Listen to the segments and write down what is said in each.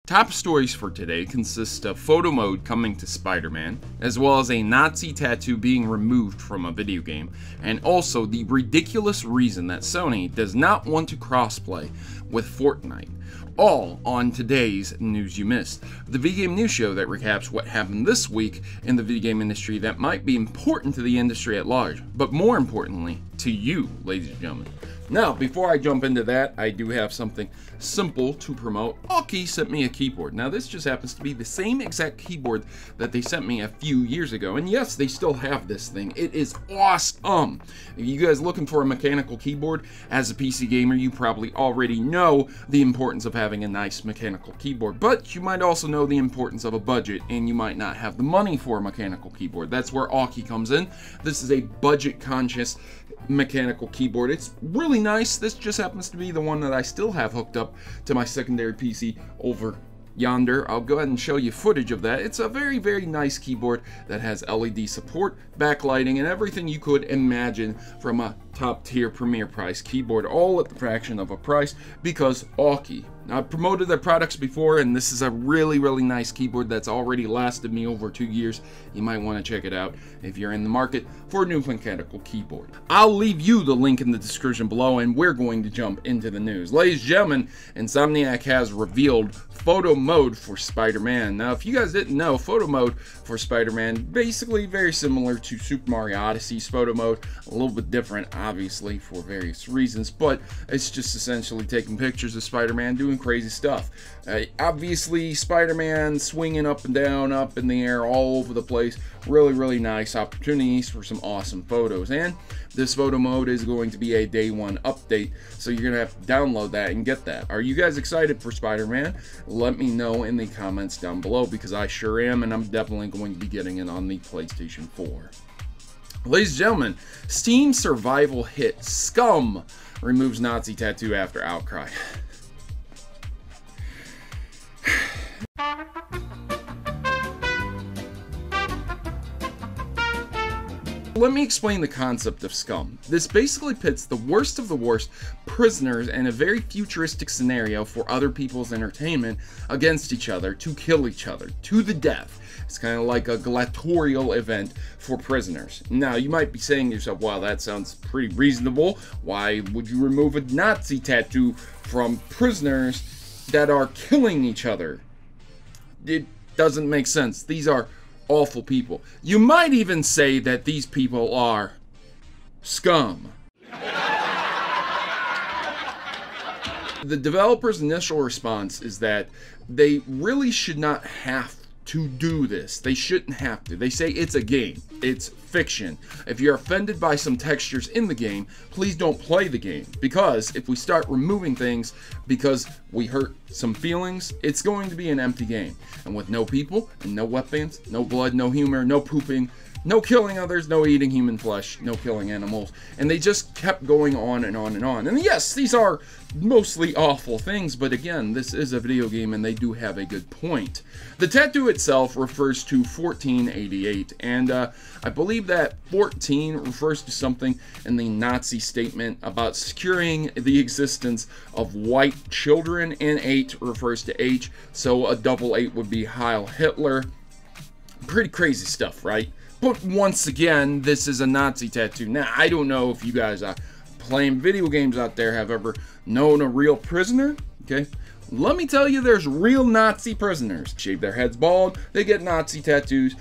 Top stories for today consist of photo mode coming to Spider-Man, as well as a Nazi tattoo being removed from a video game, and also the ridiculous reason that Sony does not want to crossplay with Fortnite. All on today's News You Missed, the video game news show that recaps what happened this week in the video game industry that might be important to the industry at large, but more importantly, to you, ladies and gentlemen. Now, before I jump into that, I do have something simple to promote. Aukey sent me a keyboard. Now, this just happens to be the same exact keyboard that they sent me a few years ago. And yes, they still have this thing. It is awesome. If you guys looking for a mechanical keyboard, as a PC gamer, you probably already know the importance of having a nice mechanical keyboard. But you might also know the importance of a budget, and you might not have the money for a mechanical keyboard. That's where Aukey comes in. This is a budget-conscious mechanical keyboard. It's really nice. This just happens to be the one that I still have hooked up to my secondary PC over yonder. I'll go ahead and show you footage of that. It's a very, very nice keyboard that has LED support, backlighting, and everything you could imagine from a top-tier premier price keyboard, all at the fraction of a price because Aukey. Now, I've promoted their products before, and this is a really, really nice keyboard that's already lasted me over 2 years. You might want to check it out if you're in the market for a new mechanical keyboard. I'll leave you the link in the description below, and we're going to jump into the news. Ladies and gentlemen, Insomniac has revealed photo mode for Spider-Man. Now, if you guys didn't know, photo mode for Spider-Man, basically very similar to Super Mario Odyssey's photo mode, a little bit different, obviously, for various reasons, but it's just essentially taking pictures of Spider-Man doing crazy stuff. Obviously, Spider-Man swinging up and down, up in the air, all over the place. Really, really nice opportunities for some awesome photos. And this photo mode is going to be a day one update, so you're going to have to download that and get that. Are you guys excited for Spider-Man? Let me know in the comments down below, because I sure am, and I'm definitely going to be getting it on the PlayStation 4. Ladies and gentlemen, Steam survival hit Scum removes Nazi tattoo after Outcry. Let me explain the concept of Scum. This basically pits the worst of the worst prisoners in a very futuristic scenario for other people's entertainment against each other to kill each other to the death. It's kind of like a gladiatorial event for prisoners. Now, you might be saying to yourself, wow, that sounds pretty reasonable. Why would you remove a Nazi tattoo from prisoners that are killing each other? It doesn't make sense. These are awful people. You might even say that these people are scum. The developer's initial response is that they really should not have to do this. They shouldn't have to. They say it's a game. It's fiction. If you're offended by some textures in the game, please don't play the game. Because if we start removing things because we hurt some feelings, it's going to be an empty game. And with no people, and no weapons, no blood, no humor, no pooping, no killing others, no eating human flesh, no killing animals. And they just kept going on and on and on. And yes, these are mostly awful things, but again, this is a video game and they do have a good point. The tattoo itself refers to 1488, and I believe that 14 refers to something in the Nazi statement about securing the existence of white children, and 8 refers to H, so a double 8 would be Heil Hitler. Pretty crazy stuff, right? But once again, this is a Nazi tattoo. Now, I don't know if you guys playing video games out there have ever known a real prisoner, okay? Let me tell you, there's real Nazi prisoners. Shave their heads bald, they get Nazi tattoos.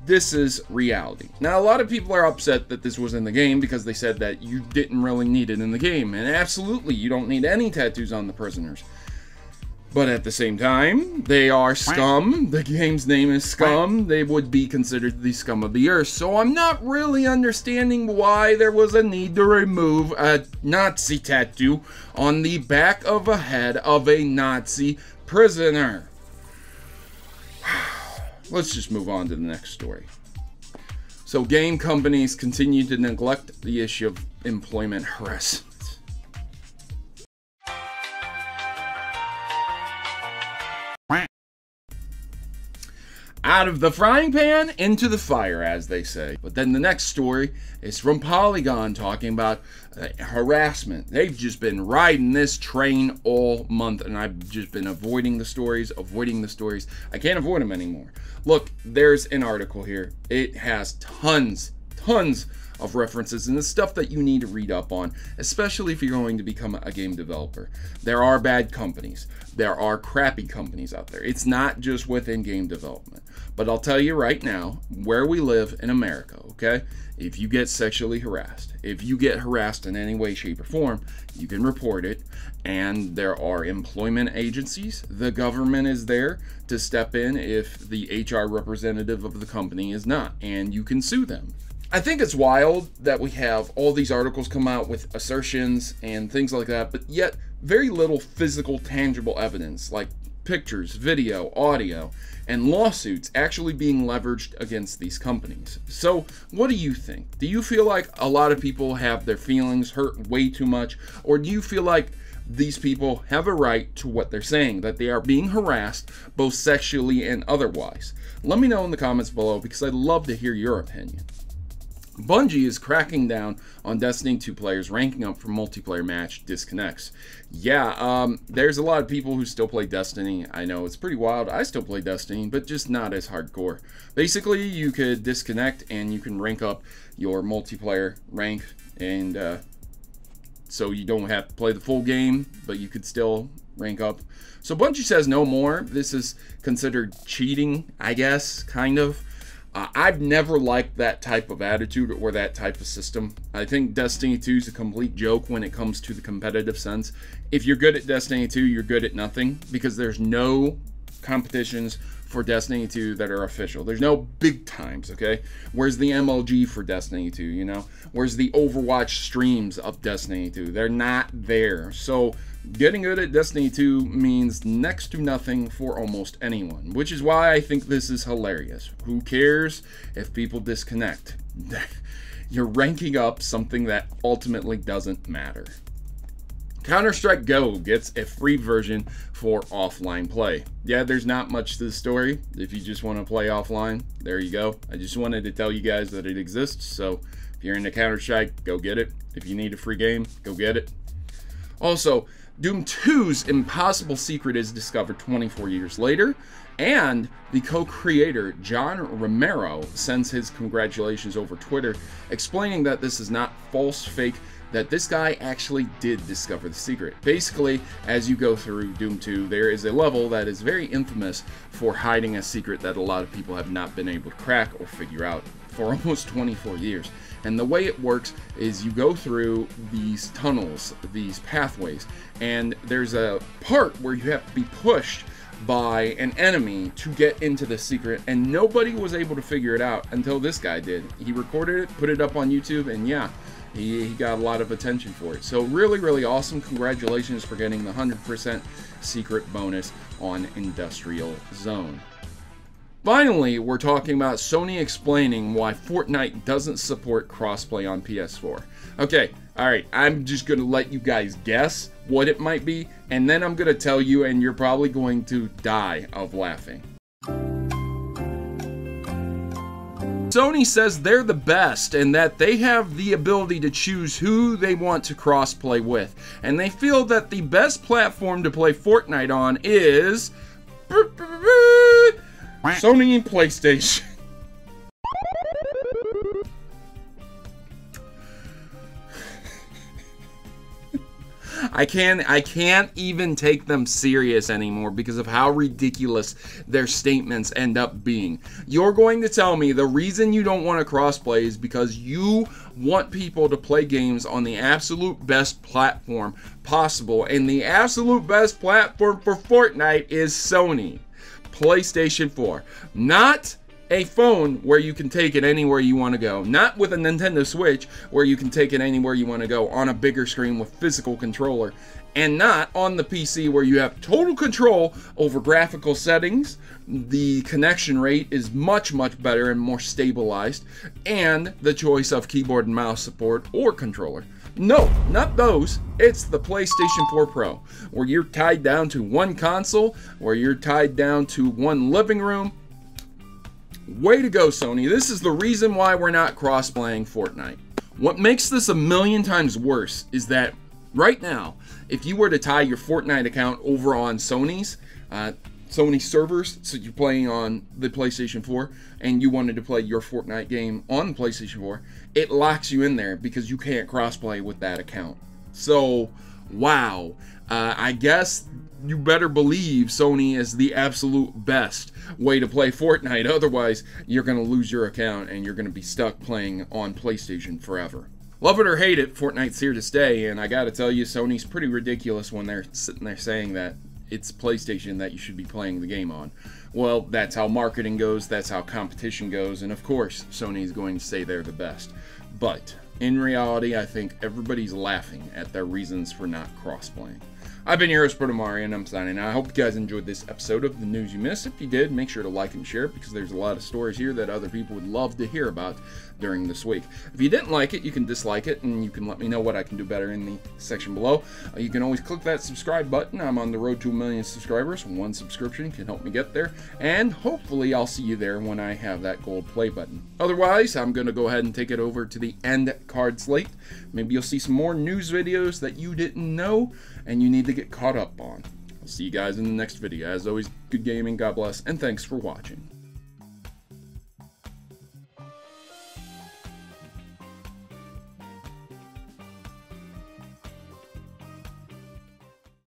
This is reality. Now, a lot of people are upset that this was in the game because they said that you didn't really need it in the game. And absolutely, you don't need any tattoos on the prisoners. But at the same time, they are scum. The game's name is Scum. They would be considered the scum of the earth. So I'm not really understanding why there was a need to remove a Nazi tattoo on the back of a head of a Nazi prisoner. Let's just move on to the next story. So game companies continue to neglect the issue of employment harassment. out of the frying pan into the fire, as they say. But then the next story is from Polygon, talking about harassment. They've just been riding this train all month, and I've just been avoiding the stories. I can't avoid them anymore. Look, there's an article here. It has tons of references, and the stuff that you need to read up on, especially if you're going to become a game developer. There are bad companies. There are crappy companies out there. It's not just within game development. But I'll tell you right now, where we live in America, okay? If you get sexually harassed, if you get harassed in any way, shape, or form, you can report it. And there are employment agencies. The government is there to step in if the HR representative of the company is not, and you can sue them. I think it's wild that we have all these articles come out with assertions and things like that, but yet very little physical, tangible evidence, like pictures, video, audio, and lawsuits actually being leveraged against these companies. So what do you think? Do you feel like a lot of people have their feelings hurt way too much, or do you feel like these people have a right to what they're saying, that they are being harassed both sexually and otherwise? Let me know in the comments below, because I'd love to hear your opinion. Bungie is cracking down on Destiny 2 players ranking up for multiplayer match disconnects. Yeah, there's a lot of people who still play Destiny. I know it's pretty wild. I still play Destiny, but just not as hardcore. Basically, you could disconnect and you can rank up your multiplayer rank, and so you don't have to play the full game, but you could still rank up. So Bungie says no more. This is considered cheating, I guess, kind of. I've never liked that type of attitude or that type of system. I think Destiny 2 is a complete joke when it comes to the competitive sense. If you're good at Destiny 2, you're good at nothing, because there's no competitions for Destiny 2 that are official. There's no big times, okay? Where's the MLG for Destiny 2, you know? Where's the Overwatch streams of Destiny 2? They're not there. So getting good at Destiny 2 means next to nothing for almost anyone, which is why I think this is hilarious. Who cares if people disconnect? You're ranking up something that ultimately doesn't matter. Counter-Strike Go gets a free version for offline play. Yeah, there's not much to the story. If you just want to play offline, there you go. I just wanted to tell you guys that it exists, so if you're into Counter-Strike, go get it. If you need a free game, go get it. Also, Doom 2's impossible secret is discovered 24 years later, and the co-creator, John Romero, sends his congratulations over Twitter, explaining that this is not false, fake, that this guy actually did discover the secret. Basically, as you go through Doom 2, there is a level that is very infamous for hiding a secret that a lot of people have not been able to crack or figure out for almost 24 years. And the way it works is you go through these tunnels, these pathways, and there's a part where you have to be pushed by an enemy to get into the secret, and nobody was able to figure it out until this guy did. He recorded it, put it up on YouTube, and yeah, he got a lot of attention for it. So really awesome. Congratulations for getting the 100% secret bonus on Industrial Zone. Finally, we're talking about Sony explaining why Fortnite doesn't support crossplay on PS4. Okay, alright, I'm just going to let you guys guess what it might be, and then I'm going to tell you, and you're probably going to die of laughing. Sony says they're the best and that they have the ability to choose who they want to crossplay with, and they feel that the best platform to play Fortnite on is Sony and PlayStation. I can't even take them serious anymore because of how ridiculous their statements end up being. You're going to tell me the reason you don't want to crossplay is because you want people to play games on the absolute best platform possible, and the absolute best platform for Fortnite is Sony PlayStation 4, not a phone where you can take it anywhere you want to go. Not with a Nintendo Switch where you can take it anywhere you want to go on a bigger screen with physical controller. And not on the PC where you have total control over graphical settings. The connection rate is much better and more stabilized. And the choice of keyboard and mouse support or controller. No, not those. It's the PlayStation 4 Pro, where you're tied down to one console, where you're tied down to one living room. Way to go, Sony. This is the reason why we're not cross-playing Fortnite. What makes this a million times worse is that right now, if you were to tie your Fortnite account over on Sony's, Sony servers, so you're playing on the PlayStation 4, and you wanted to play your Fortnite game on the PlayStation 4, it locks you in there because you can't crossplay with that account. So, wow. I guess you better believe Sony is the absolute best way to play Fortnite. Otherwise, you're going to lose your account and you're going to be stuck playing on PlayStation forever. Love it or hate it, Fortnite's here to stay, and I gotta tell you, Sony's pretty ridiculous when they're sitting there saying that it's PlayStation that you should be playing the game on. Well, that's how marketing goes, that's how competition goes, and of course, Sony's going to say they're the best. But, in reality, I think everybody's laughing at their reasons for not cross-playing. I've been your host, Protomario, and I'm signing out. I hope you guys enjoyed this episode of The News You Missed. If you did, make sure to like and share it, because there's a lot of stories here that other people would love to hear about during this week. If you didn't like it, you can dislike it, and you can let me know what I can do better in the section below. You can always click that subscribe button. I'm on the road to 1 million subscribers. 1 subscription can help me get there, and hopefully I'll see you there when I have that gold play button. Otherwise, I'm going to go ahead and take it over to the end card slate. Maybe you'll see some more news videos that you didn't know and you need to get caught up on. I'll see you guys in the next video. As always, good gaming, God bless, and thanks for watching.